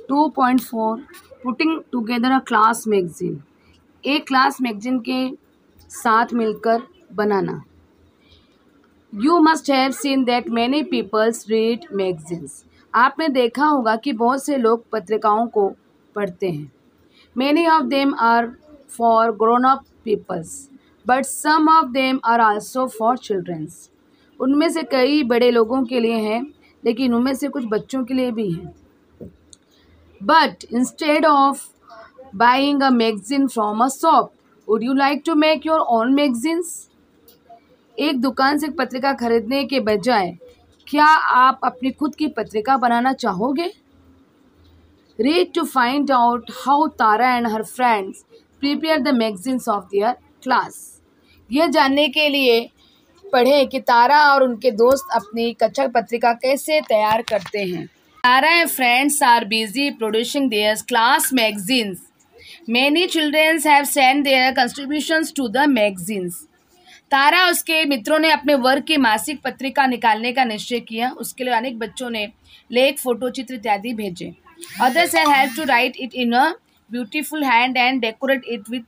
2.4 putting together a class magazine. एक class magazine के साथ मिलकर बनाना। You must have seen that many peoples read magazines. आपने देखा होगा कि बहुत से लोग पत्रिकाओं को पढ़ते हैं। Many of them are for grown up peoples but some of them are also for childrens. उनमें से कई बड़े लोगों के लिए हैं, लेकिन उनमें से कुछ बच्चों के लिए भी हैं। But instead of buying a magazine from a shop, would you like to make your own magazines? एक दुकान से पत्रिका खरीदने के बजाय क्या आप अपनी खुद की पत्रिका बनाना चाहोगे? Read to find out how Tara and her friends prepare the magazines of their class. यह जानने के लिए पढ़ें कि तारा और उनके दोस्त अपनी कक्षा पत्रिका कैसे तैयार करते हैं। Tara and friends are busy producing their class magazines. Many children have sent their contributions to the magazines. तारा उसके मित्रों ने अपने वर्ग की मासिक पत्रिका निकालने का निश्चय किया। उसके लिए अनेक बच्चों ने लेख, फोटो चित्र इत्यादि भेजे। Others have helped to write it in a beautiful hand and decorate it with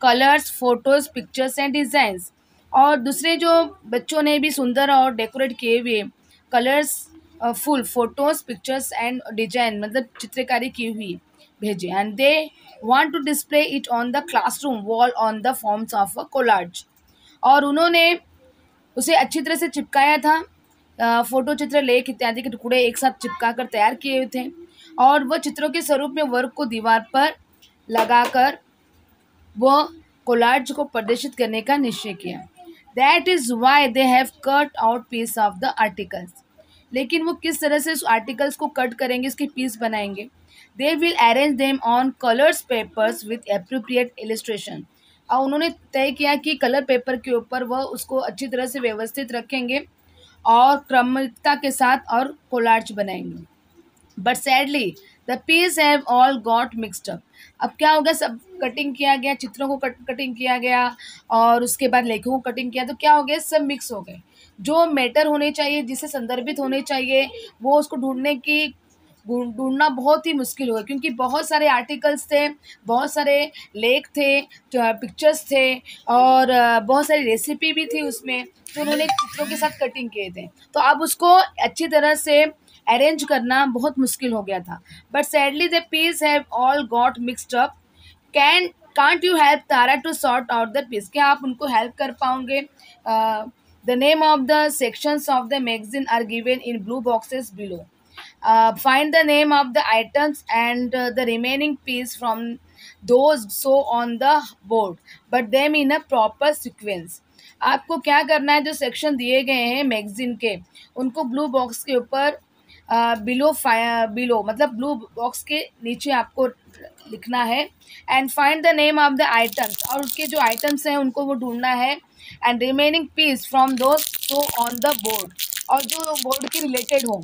colors, photos, pictures and designs. और दूसरे जो बच्चों ने भी सुंदर और डेकोरेट किए हुए colours, full photos, pictures and design मतलब चित्रकारी की हुई भेजे। And they want to display it on the classroom wall on the forms of a collage. और उन्होंने उसे अच्छी तरह से चिपकाया था। फोटो, चित्र, लेख इत्यादि के टुकड़े एक साथ चिपका कर तैयार किए हुए थे और वह चित्रों के स्वरूप में वर्ग को दीवार पर लगाकर वह कोलाज को प्रदर्शित करने का निश्चय किया। That is why they have cut out piece of the articles. लेकिन वो किस तरह से उस आर्टिकल्स को कट करेंगे, उसके पीस बनाएंगे। They will arrange them on colours papers with appropriate illustration. और उन्होंने तय किया कि कलर पेपर के ऊपर वह उसको अच्छी तरह से व्यवस्थित रखेंगे और क्रमिकता के साथ और कोलाज बनाएंगे। But sadly the piece have all got mixed up. अब क्या हो गया, सब कटिंग किया गया, चित्रों को कटिंग किया गया और उसके बाद लेखों को कटिंग किया, तो क्या हो गया, सब मिक्स हो गए। जो मैटर होने चाहिए, जिसे संदर्भित होने चाहिए, वो उसको ढूंढना बहुत ही मुश्किल हुआ, क्योंकि बहुत सारे आर्टिकल्स थे, बहुत सारे लेख थे, पिक्चर्स थे और बहुत सारी रेसिपी भी थी उसमें, तो उन्होंने चित्रों के साथ कटिंग किए थे। तो अब उसको अच्छी तरह से अरेंज करना बहुत मुश्किल हो गया था। But sadly the piece have all got mixed up. Can't you help Tara to sort out the piece? क्या आप उनको हेल्प कर पाओगे? The name of the sections of the magazine are given in blue boxes below. Find the name of the items and the remaining piece from those so on the board, but them in a proper sequence. आपको क्या करना है, जो section दिए गए हैं magazine के, उनको ब्लू बॉक्स के ऊपर बिलो मतलब ब्लू बॉक्स के नीचे आपको लिखना है। And find the name of the items, और उसके जो आइटम्स हैं उनको वो ढूंढना है। And remaining piece from those so on the board, और जो बोर्ड के रिलेटेड हो,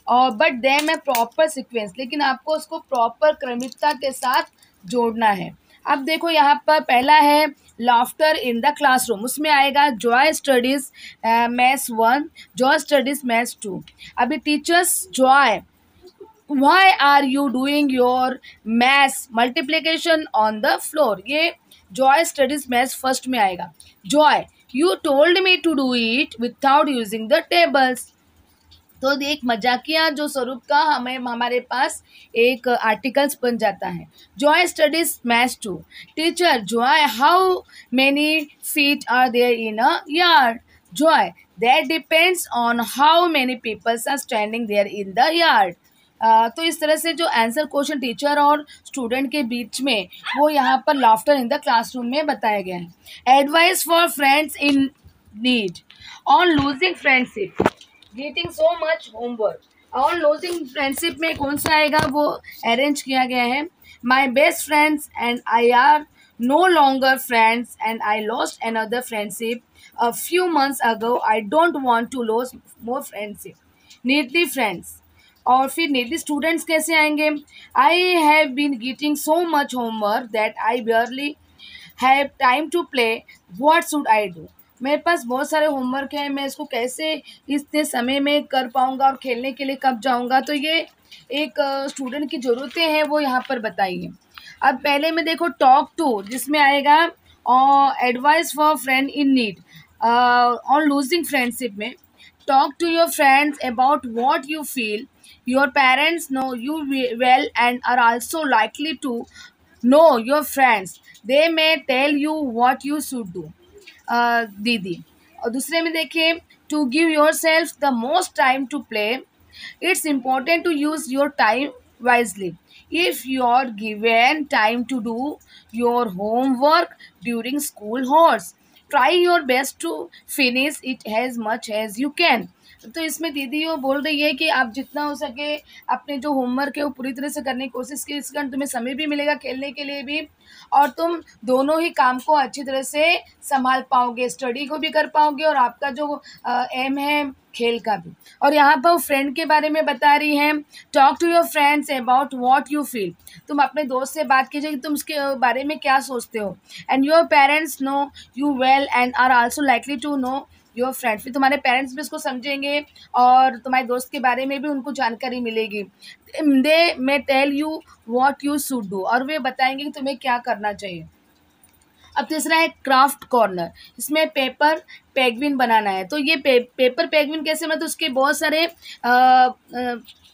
और but them a proper sequence, लेकिन आपको उसको प्रॉपर क्रमिकता के साथ जोड़ना है। अब देखो यहाँ पर पहला है लाफ्टर इन द क्लासरूम, उसमें आएगा Joy studies maths 1, Joy studies maths 2। अभी teachers Joy, why are you doing your maths multiplication on the floor? ये जॉय स्टडीज मैथ्स फर्स्ट में आएगा। Joy, you told me to do it without using the tables. तो एक मजाकिया जो स्वरूप का हमारे पास एक आर्टिकल्स बन जाता है। Joy studies maths 2। Teacher Joy, how many feet are there in a yard? Joy, that depends on how many peoples are standing there in the yard. तो इस तरह से जो आंसर क्वेश्चन टीचर और स्टूडेंट के बीच में, वो यहाँ पर लाफ्टर इन द क्लासरूम में बताया गया है। Advice for friends in need on losing friendship, getting so much homework. On losing friendship में कौन सा आएगा, वो अरेंज किया गया है। My best friends and I are no longer friends and I lost another friendship a few months ago. I don't want to lose more friendship. Needy friends, और फिर नीडली स्टूडेंट्स कैसे आएंगे? I have been getting so much homework that I barely have time to play, what should I do? मेरे पास बहुत सारे homework हैं, मैं इसको कैसे इतने समय में कर पाऊँगा और खेलने के लिए कब जाऊँगा? तो ये एक स्टूडेंट की ज़रूरतें हैं वो यहाँ पर बताई हैं। अब पहले में देखो टॉक टू, जिसमें आएगा advice for friend in need on losing friendship में। Talk to your friends about what you feel, your parents know you well and are also likely to know your friends, they may tell you what you should do. दीदी। और दूसरे में देखिए to give yourself the most time to play, it's important to use your time wisely. If you are given time to do your homework during school hours, try your best to finish it as much as you can. तो इसमें दीदी वो बोल रही है कि आप जितना हो सके अपने जो होमवर्क है वो पूरी तरह से करने की कोशिश की, इसके कारण तुम्हें समय भी मिलेगा खेलने के लिए भी, और तुम दोनों ही काम को अच्छी तरह से संभाल पाओगे, स्टडी को भी कर पाओगे और आपका जो एम है खेल का भी। और यहाँ पर फ्रेंड के बारे में बता रही हैं, talk to your friends about what you feel, तुम अपने दोस्त से बात कीजिए कि तुम उसके बारे में क्या सोचते हो। And your parents know you well and are also likely to know your friends, फिर तुम्हारे पेरेंट्स भी उसको समझेंगे और तुम्हारे दोस्त के बारे में भी उनको जानकारी मिलेगी। They may tell you what you should do, और वे बताएंगे कि तुम्हें क्या करना चाहिए। अब तीसरा है क्राफ्ट कॉर्नर, इसमें पेपर पेंगुइन बनाना है। तो ये पेपर पेंगुइन कैसे, मतलब उसके बहुत सारे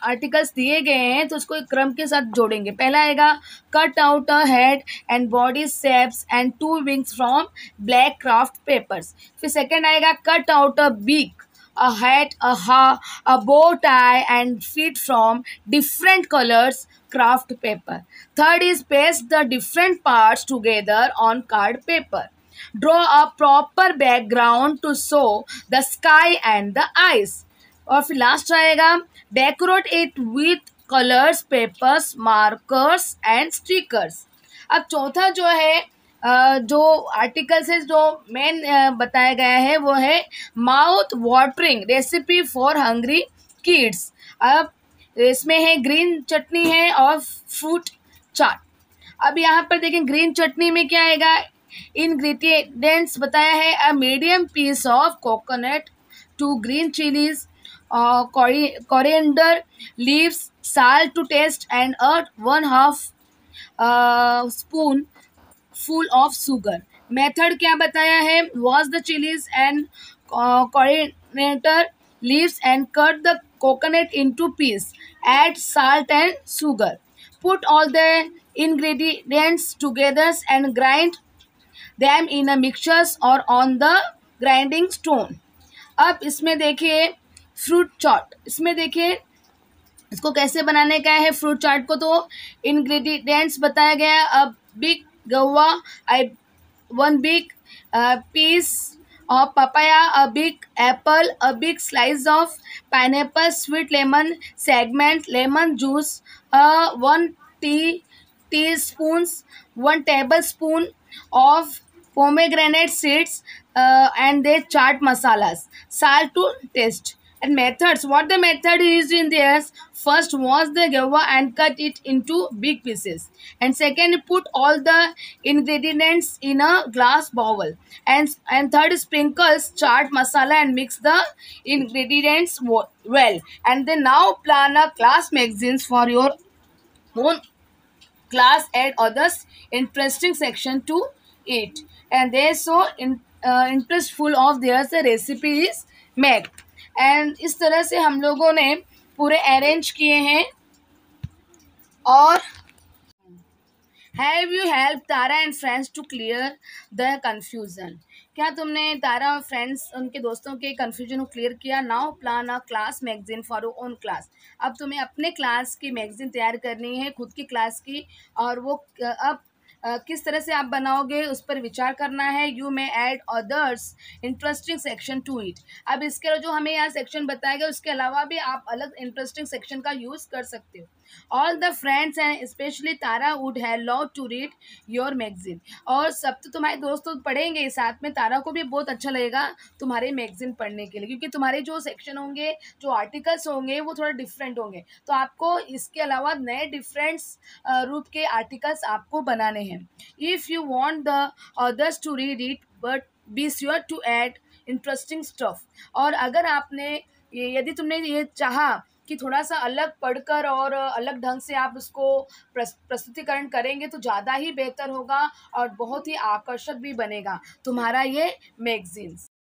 आर्टिकल्स दिए गए हैं, तो उसको एक क्रम के साथ जोड़ेंगे। पहला आएगा cut out a head and body shapes and 2 wings from black craft papers. फिर सेकंड आएगा cut out a beak, a hat, a bow tie and feet from different colors craft paper. Third is paste the different parts together on card paper. Draw a proper background to show the sky and the eyes. और फिर last आएगा decorate it with colors, papers, markers and stickers. अब चौथा जो है जो articles है जो मेन बताया गया है वो है mouth watering recipe for hungry kids. अब इसमें है ग्रीन चटनी है और फ्रूट चाट। अब यहाँ पर देखें ग्रीन चटनी में क्या आएगा, इंग्रेडिएंट्स बताया है a medium piece of coconut, 2 green chilies, coriander leaves, salt to taste and a 1/2 spoon full of sugar. Method क्या बताया है, wash the chillies and coriander leaves and cut the coconut into pieces. Add salt and sugar. Put all the ingredients together and grind them in a mixture or on the grinding stone. अब इसमें देखिए fruit चाट, इसमें देखिए इसको कैसे बनाने का है फ्रूट चाट को। तो इंग्रेडिएंट्स बताया गया, a big guava, 1 big piece of papaya, a big apple, a big slice of pineapple, sweet lemon segment, lemon juice, 1 teaspoons, 1 tablespoon of pomegranate seeds, and the chaat masalas, salt to taste. And methods, what the method is in there, first wash the guava and cut it into big pieces, and second put all the ingredients in a glass bowl, and third sprinkles chaat masala and mix the ingredients well, and then now plan a class magazines for your own class, add others interesting section to it, and they so interestful of theirs the recipe is made. And इस तरह से हम लोगों ने पूरे arrange किए हैं। और have you help Tara and friends to clear the confusion, क्या तुमने तारा और फ्रेंड्स उनके दोस्तों के कन्फ्यूजन को क्लियर किया। Now plan a class magazine for your own class, अब तुम्हें अपने क्लास की मैगजीन तैयार करनी है, खुद की क्लास की, और वो अब किस तरह से आप बनाओगे उस पर विचार करना है। You may add others interesting section two it, अब इसके जो हमें यहाँ सेक्शन बताया गया उसके अलावा भी आप अलग इंटरेस्टिंग सेक्शन का यूज़ कर सकते हो। All the friends and specially Tara would have love to read your magazine, और सब तो तुम्हारे दोस्त तो पढ़ेंगे, साथ में तारा को भी बहुत अच्छा लगेगा तुम्हारे मैगजीन पढ़ने के लिए, क्योंकि तुम्हारे जो सेक्शन होंगे, जो आर्टिकल्स होंगे वो थोड़ा डिफरेंट होंगे, तो आपको इसके अलावा नए डिफरेंट रूप के आर्टिकल्स आपको बनाने हैं। If you want the others to read it but be sure to add interesting stuff, और अगर आपने यदि तुमने ये चाहा कि थोड़ा सा अलग पढ़कर और अलग ढंग से आप उसको प्रस्तुतिकरण करेंगे तो ज़्यादा ही बेहतर होगा और बहुत ही आकर्षक भी बनेगा तुम्हारा ये मैगज़ीन।